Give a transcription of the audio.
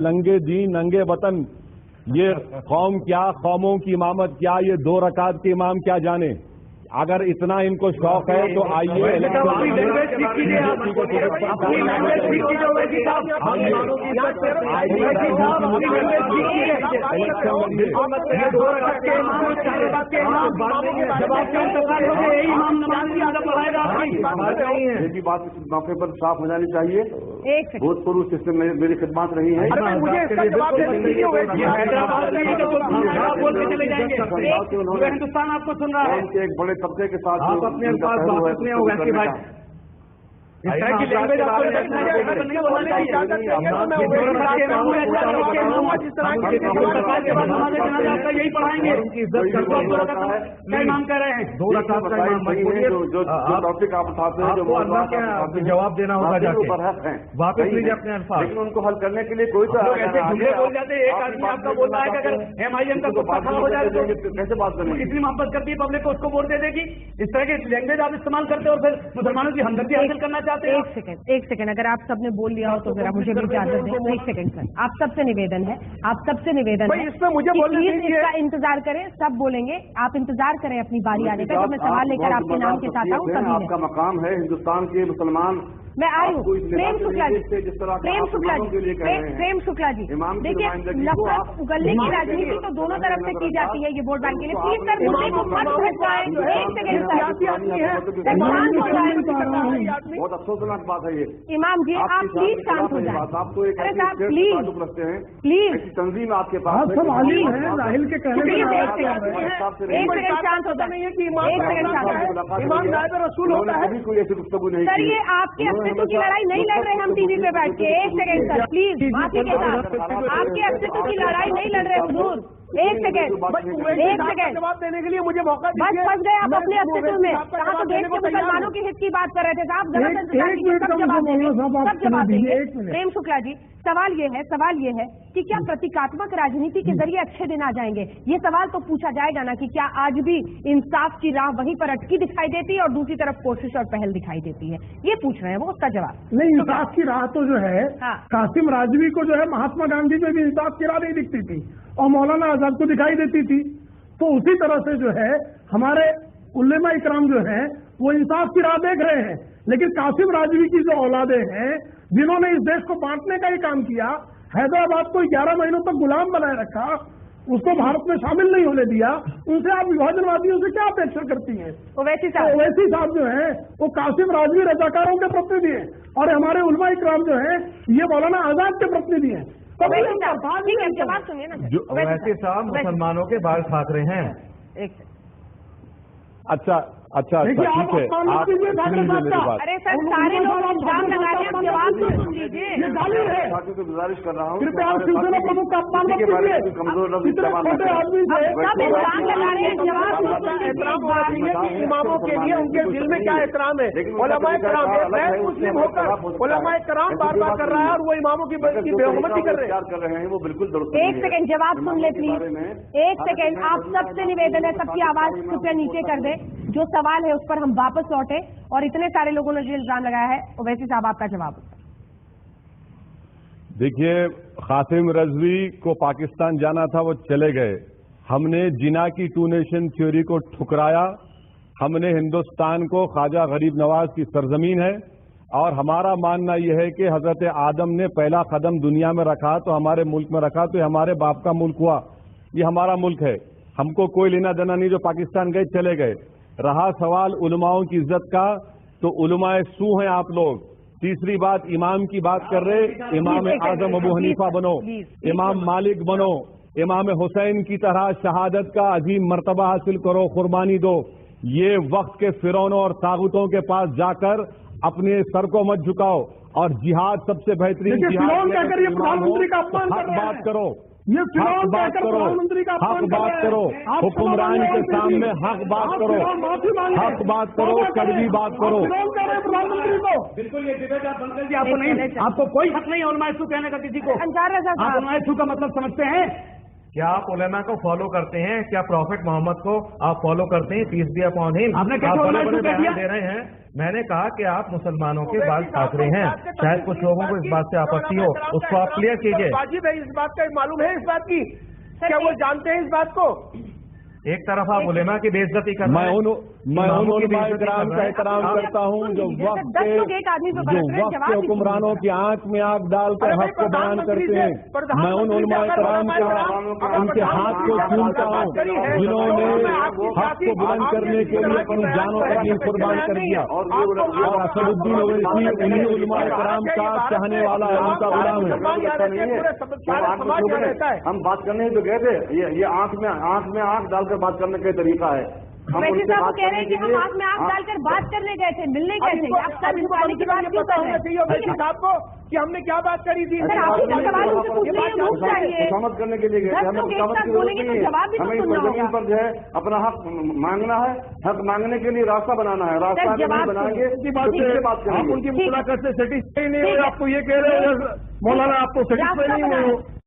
ننگے دین ننگے وطن، یہ قوم کیا، قوموں کی امامت کیا، یہ 2 رکعت کے امام کیا جانے۔ اگر اتنا ان کو شوق ہے تو آئیے یہ بات اس موقع پر صاف ہو جانی چاہیے۔ بہت پورو سسٹم میں میری خدمات رہی ہیں۔ ہندوستان آپ کو سن رہا ہے، ایک بڑے طبقے کے ساتھ آپ اپنے الفاظ واپس نہیں ہوگا کہ بھائی یہی پڑھائیں گے کہہ رہے ہیں 2 رکعت کا جو ٹاپک آپ اٹھاتے ہیں، جو جواب دینا ہوگا واپس لیجیے اپنے الفاظ، لیکن ان کو حل کرنے کے لیے کوئی بول جاتے ہیں۔ ایک آدمی آپ کا بول رہا ہے کہ اگر MIM کا غصہ ہو جائے تو کیسے بات کریں گے؟ کتنی محبت کرتی ہے پبلک کو، اس کو ووٹ دے دے گی۔ اس طرح کی لینگویج آپ استعمال کرتے ہو اور پھر مسلمانوں کی ہمدردی حاصل کرنا چاہتے ہیں۔ ایک سیکنڈ اگر آپ سب نے بول لیا ہو تو ذرا مجھے بھی اجازت دیں۔ ایک سیکنڈ سر، آپ سب سے نویدن ہے، اس میں مجھے بولنے اس کا انتظار کریں، سب بولیں گے، آپ انتظار کریں اپنی باری آنے کا۔ جب میں سوال لے کر آپ کے نام کے ساتھ آؤں تبھی آپ کا مقام ہے ہندوستان کے مسلمان۔ میں آئی ہوں پریم شکلا جی، پریم شکلا جی، دیکھیے نفرت اگلنے کی راجنیتی تو دونوں طرف سے کی جاتی ہے یہ ووٹ بینک کے لیے۔ پلیز سر مجھے کو مت بھٹکائیں۔ ایک سیکنڈ بہت افسوسناک بات ہے یہ۔ امام جی آپ پلیز شانت ہو جائیں۔ آپ کو ایک پلیز رکھتے ہیں، پلیز ایسی تنظیم آپ کے پاس ایک سیکنڈ شانت ہوتا نہیں ہے کہ امام نائب رسول ہوتا ہے، کوئی ایسی گفتگو نہیں سر۔ یہ آپ کے अस्तित्व की लड़ाई नहीं लड़ रहे हम टीवी पे बैठ के। एक सेकंड सर प्लीज माफी के साथ, आपके अस्तित्व की लड़ाई नहीं लड़ रहे हुजूर। एक सेकंड जवाब देने के लिए मुझे मौका बस फंस गए आप अपने अस्तित्व में। कहाँ तो देश के मुसलमानों के हित की बात कर रहे थे साहब, गलत इंतजार कीजिए, सब जवाब देंगे। प्रेम शुक्ला जी सवाल ये है कि क्या प्रतीकात्मक राजनीति के जरिए अच्छे दिन आ जाएंगे? ये सवाल तो पूछा जाएगा ना कि क्या आज भी इंसाफ की राह वहीं पर अटकी दिखाई देती है और दूसरी तरफ कोशिश और पहल दिखाई देती है? ये पूछ रहे हैं वो, उसका जवाब नहीं। इंसाफ की राह तो जो है कासिम राजवी को जो है महात्मा गांधी में भी इंसाफ की राह नहीं दिखती थी और मौलाना आजाद को दिखाई देती थी। तो उसी तरह से जो है हमारे उलेमा इकराम जो हैं वो इंसाफ की राह देख रहे हैं, लेकिन कासिम राजवी की जो औलादे हैं जिन्होंने इस देश को बांटने का ही काम किया, हैदराबाद को 11 महीनों तक गुलाम बनाए रखा, उसको भारत में शामिल नहीं होने दिया, उनसे आप विभाजनवादियों से क्या अपेक्षा करती हैं? ओवैसी साहब जो हैं वो कासिम राजवी रजाकारों के प्रतिनिधि हैं और हमारे उलमा इकराम जो हैं ये मौलाना आजाद के प्रतिनिधि हैं। जवाब सुनिए ना। ओवैसी साहब मुसलमानों के बाल ठाकरे हैं। अच्छा ठीक है, आप अरे सर सारे लोग इल्जाम लगा रहे हैं, जवाब तो सुन लीजिए। साथियों से गुजारिश कर रहा हूँ कृपया आप सिलसिला प्रमुख का अपमान मत कीजिए। कमजोर सब इल्जाम लगा रहे हैं, जवाब इमामों के लिए उनके दिल में क्या एहतराम है? उलमा कराम गैर मुस्लिम होकर उलमा कराम बार बार कर रहा है और वो इमामों की बेहुरमती कर रहे हैं। वो बिल्कुल दुरुस्त। एक सेकंड जवाब सुन ले प्लीज। एक सेकंड आप सबसे निवेदन है, सबकी आवाज कृपया नीचे कर दे। जो सवाल है उस पर हम वापस लौटे और इतने सारे लोगों ने जो इल्जाम लगाया है ओवैसी साहब आपका जवाब। देखिए कासिम रजवी को पाकिस्तान जाना था, वो चले गए। हमने जिना की 2 नेशन थ्योरी को ठुकराया। हमने हिंदुस्तान को ख्वाजा गरीब नवाज की सरजमीन है और हमारा मानना यह है कि हजरत आदम ने पहला कदम दुनिया में रखा तो हमारे मुल्क में रखा, तो हमारे बाप का मुल्क हुआ, ये हमारा मुल्क है। हमको कोई लेना देना नहीं, जो पाकिस्तान गए चले गए। रहा सवाल उलमाओं की इज्जत का, तो उलमाए सू हैं आप लोग। तीसरी बात इमाम की बात कर रहे, इमाम आजम अबू हनीफा बनो, इमाम मालिक बनो, इमाम हुसैन की तरह शहादत का अजीम मर्तबा हासिल करो, कुर्बानी दो। ये वक्त के फिरौनों और तागुतों के पास जाकर अपने सर को मत झुकाओ और जिहाद सबसे बेहतरीन बात करो, हक बात करो, हक बात करो, हुक्मरान के सामने हक बात करो, हक बात करो, कड़वी बात करो। बिल्कुल ये डिबेट आप बंद कर दिया। आपको नहीं, आपको कोई हक नहीं है उलमा-ए-सू कहने का किसी को। आप उलमा-ए-सू का मतलब समझते हैं? क्या आप उलेमा को फॉलो करते हैं? क्या प्रॉफिट मोहम्मद को आप फॉलो करते हैं? Peace be upon him. आपने क्या बयान दे रहे हैं। मैंने कहा कि आप मुसलमानों के बाल काट रहे हैं, शायद कुछ लोगों को इस बात से आपत्ति हो, उसको आप क्लियर कीजिए। वाजिब है इस बात का, मालूम है इस बात की, क्या वो जानते हैं इस बात को? एक तरफ आप उलेमा की बेइज्जती कर रहे हैं, मैं उन उलमाए किराम का एहतराम करता हूँ जो वक्त के हुक्मरानों की आंख में आंख डालकर हक को बयान करते हैं। मैं उन उलमाए किराम का उनके हाथ को चूमता हूँ जिन्होंने हक को बुलंद करने के लिए अपनी जानों का भी कुर्बान कर दिया। और असदुद्दीन ओवैसी उन्हीं उलमाए किराम का चाहने वाला है, उनका गुलाम है। हम बात करने ही तो गए थे, ये आंख में आंख डालकर बात करने का तरीका है। वैसे साहब कह रहे हैं कि हम आंख में आंख डालकर बात करने गए थे, मिलने गए थे। आप सब निकालने की बात क्यों कर रहे हैं साहब को कि हमने क्या बात करी थी? आपकी सवाल उनसे पूछने की जरूरत चाहिए। खुशामद करने के लिए गए थे, हमें खुशामद की जरूरत नहीं है। हमें इस जमीन पर जो है अपना हक मांगना है, हक मांगने के लिए रास्ता बनाना है। रास्ता नहीं बनाएंगे बात करेंगे। उनकी मुलाकात से सेटिस्फाई नहीं हुए, आपको ये कह रहे हैं मौलाना, आपको सेटिस्फाई नहीं हुए?